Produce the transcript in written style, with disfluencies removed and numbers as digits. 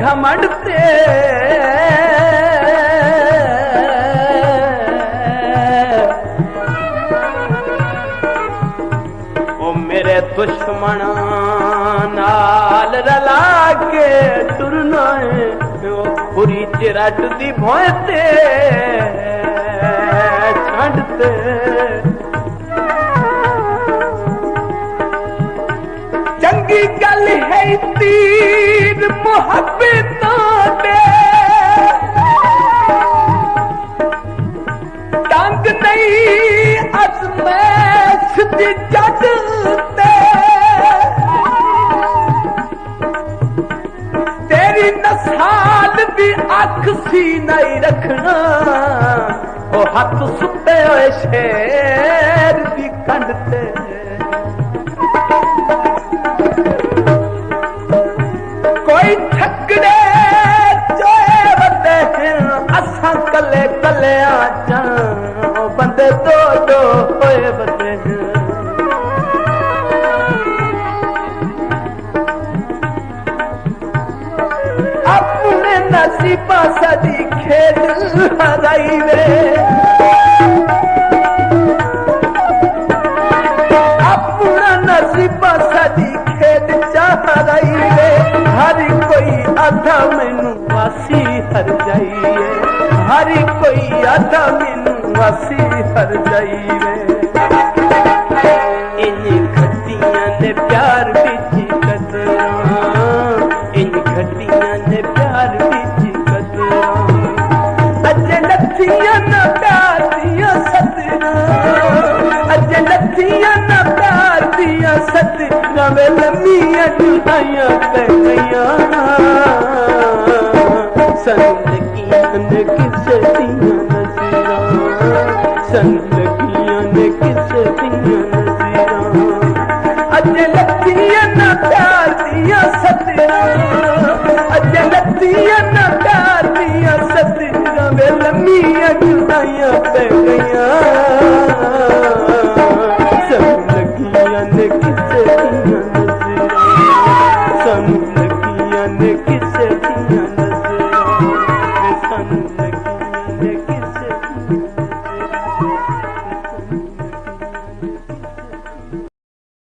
घमंडते ओ मेरे दुश्मन नाल रला के टुरना है खुरी चिरट दी भोंते छंडते चंगी गल है तीर मुहब्बत दे तंग नहीं अजमैश दी जद ते तेरी नसाल भी अख सी नहीं रखना ओ हाथ सुते हुए शेर दी कंड ते कोई ठगड़े चोए बंदे असा कले कले आजा बंदे दो दो होए बंदे अपने नसीबा सदी खेल हराई वे अपना नसीबा सदी खेल हराई वे हर कोई आधा मैनू वासी हर जाइए हर कोई आधा मैनू वासी हर जाइए इन घटियां ने प्यार बिच कदरा इन घटियां ने प्यार बिच कदरा अजे लथियां ना प्यार दिया सदरा अजे लथियां ना प्यार दिया सदरा वे लम्मियां जुदाइयां पै गईयां संग लगियां ने किसे दियां नज़रां संग लगियां ने किसे दियां नज़रां अजे लथियां ना प्यार दिया सदरा अजे लथियां ना प्यार दिया सदरा वे लम्मियां जुदाइयां पै गईयां संग लगियां ने किसे दियां संग लगियां ने किसे दियां नज़रां संग लगियां ने